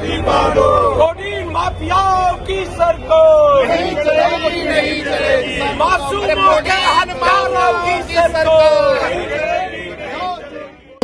Codeine माफियाओं की सरकार नहीं चलेगी, नहीं चलेगी। मासूमों के हत्यारों की सरकार।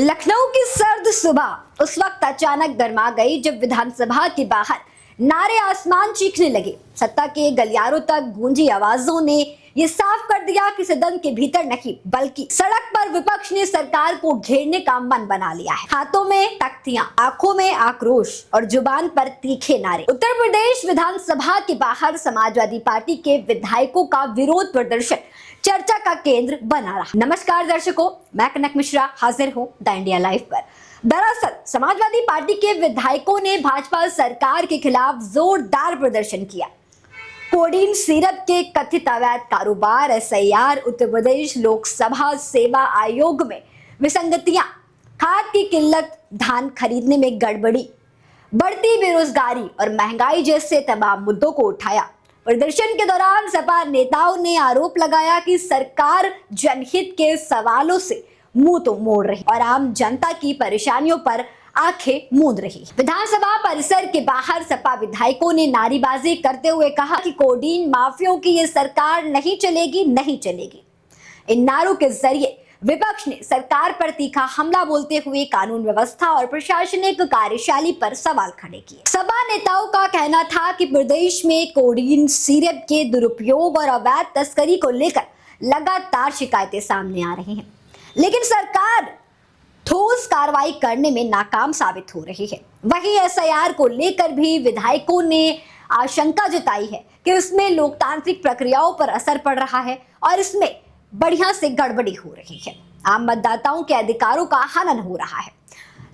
लखनऊ की सर्द सुबह उस वक्त अचानक गर्मा गई जब विधानसभा के बाहर नारे आसमान चीखने लगे। सत्ता के गलियारों तक गूंजी आवाजों ने ये साफ कर दिया कि सदन के भीतर नहीं बल्कि सड़क पर विपक्ष ने सरकार को घेरने का मन बना लिया है। हाथों में तख्तियां, आंखों में आक्रोश और जुबान पर तीखे नारे। उत्तर प्रदेश विधानसभा के बाहर समाजवादी पार्टी के विधायकों का विरोध प्रदर्शन चर्चा का केंद्र बना रहा। नमस्कार दर्शकों, मैं कनक मिश्रा हाजिर हूँ द इंडिया लाइव पर। दरअसल समाजवादी पार्टी के विधायकों ने भाजपा सरकार के खिलाफ जोरदार प्रदर्शन किया। कोडीन सिरप के कथित अवैध कारोबार, एसआईआर, उत्तर प्रदेश लोकसभा सेवा आयोग में विसंगतियां, खाद की किल्लत, धान खरीदने में गड़बड़ी, बढ़ती बेरोजगारी और महंगाई जैसे तमाम मुद्दों को उठाया। प्रदर्शन के दौरान सपा नेताओं ने आरोप लगाया कि सरकार जनहित के सवालों से मुंह तो मोड़ रही और आम जनता की परेशानियों पर आंखें मूंद रही। विधानसभा परिसर के बाहर सपा विधायकों ने नारेबाजी करते हुए कहा कि कोडीन माफियाओं की ये सरकार नहीं चलेगी, नहीं चलेगी। इन नारों के जरिए विपक्ष ने सरकार पर तीखा हमला बोलते हुए कानून व्यवस्था और प्रशासनिक कार्यशैली पर सवाल खड़े किए। सपा नेताओं का कहना था कि प्रदेश में कोडीन सिरप के दुरुपयोग और अवैध तस्करी को लेकर लगातार शिकायतें सामने आ रही हैं, लेकिन सरकार ठोस कार्रवाई करने में नाकाम साबित हो रही है। वहीं एसआईआर को लेकर भी विधायकों ने आशंका जताई है कि इसमें लोकतांत्रिक प्रक्रियाओं पर असर पड़ रहा है और इसमें बढ़िया से गड़बड़ी हो रही है। आम मतदाताओं के अधिकारों का हनन हो रहा है।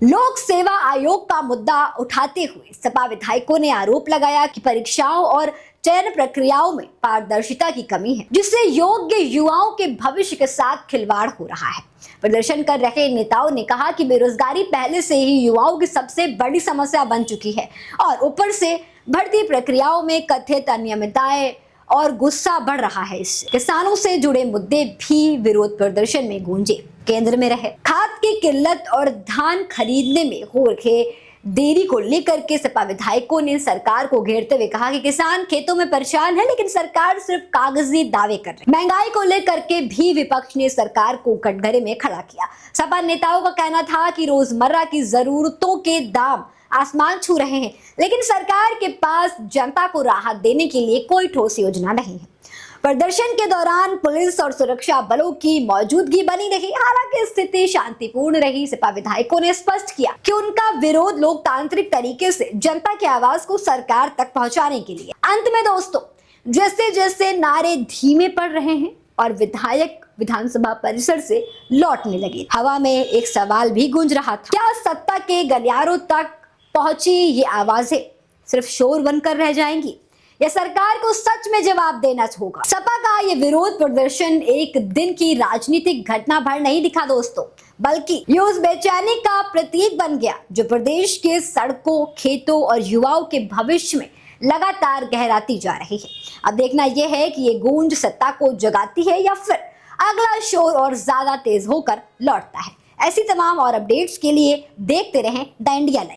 लोक सेवा आयोग का मुद्दा उठाते हुए सपा विधायकों ने आरोप लगाया कि परीक्षाओं और चयन प्रक्रियाओं में पारदर्शिता की कमी है, जिससे योग्य युवाओं के भविष्य के साथ खिलवाड़ हो रहा है। प्रदर्शन कर रहे नेताओं ने कहा कि बेरोजगारी पहले से ही युवाओं की सबसे बड़ी समस्या बन चुकी है और ऊपर से भर्ती प्रक्रियाओं में कथित अनियमितताएं और गुस्सा बढ़ रहा है। इससे किसानों से जुड़े मुद्दे भी विरोध प्रदर्शन में गूंजे केंद्र में रहे। खाद की किल्लत और धान खरीदने में हो रहे देरी को लेकर के सपा विधायकों ने सरकार को घेरते हुए कहा कि किसान खेतों में परेशान है, लेकिन सरकार सिर्फ कागजी दावे कर रही है। महंगाई को लेकर के भी विपक्ष ने सरकार को कटघरे में खड़ा किया। सपा नेताओं का कहना था कि रोजमर्रा की जरूरतों के दाम आसमान छू रहे हैं, लेकिन सरकार के पास जनता को राहत देने के लिए कोई ठोस योजना नहीं है। प्रदर्शन के दौरान पुलिस और सुरक्षा बलों की मौजूदगी बनी रही, हालांकि स्थिति शांतिपूर्ण रही। सपा विधायकों ने स्पष्ट किया कि उनका विरोध लोकतांत्रिक तरीके से जनता की आवाज को सरकार तक पहुंचाने के लिए। अंत में दोस्तों, जैसे जैसे नारे धीमे पड़ रहे हैं और विधायक विधानसभा परिसर से लौटने लगे, हवा में एक सवाल भी गूंज रहा था। क्या सत्ता के गलियारों तक पहुंची ये आवाजें सिर्फ शोर बनकर रह जाएंगी या सरकार को सच में जवाब देना होगा? सपा का ये विरोध प्रदर्शन एक दिन की राजनीतिक घटना भर नहीं दिखा दोस्तों, बल्कि ये उस बेचैनी का प्रतीक बन गया जो प्रदेश के सड़कों, खेतों और युवाओं के भविष्य में लगातार गहराती जा रही है। अब देखना यह है कि ये गूंज सत्ता को जगाती है या फिर अगला शोर और ज्यादा तेज होकर लौटता है। ऐसी तमाम और अपडेट्स के लिए देखते रहें द इंडिया लाइव।